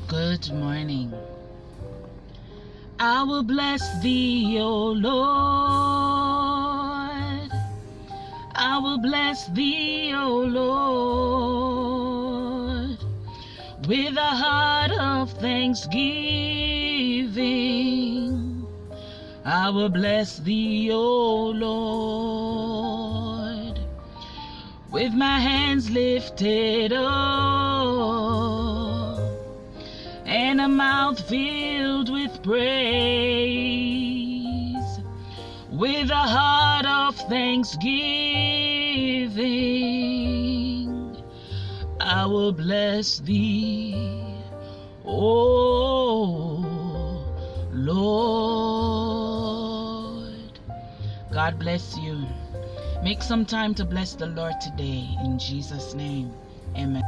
Good morning. I will bless thee, O Lord. I will bless thee, O Lord, with a heart of thanksgiving. I will bless thee, O Lord, with my hands lifted up and a mouth filled with praise, with a heart of thanksgiving. I will bless thee, O Lord. God bless you. Make some time to bless the Lord today in Jesus' name. Amen.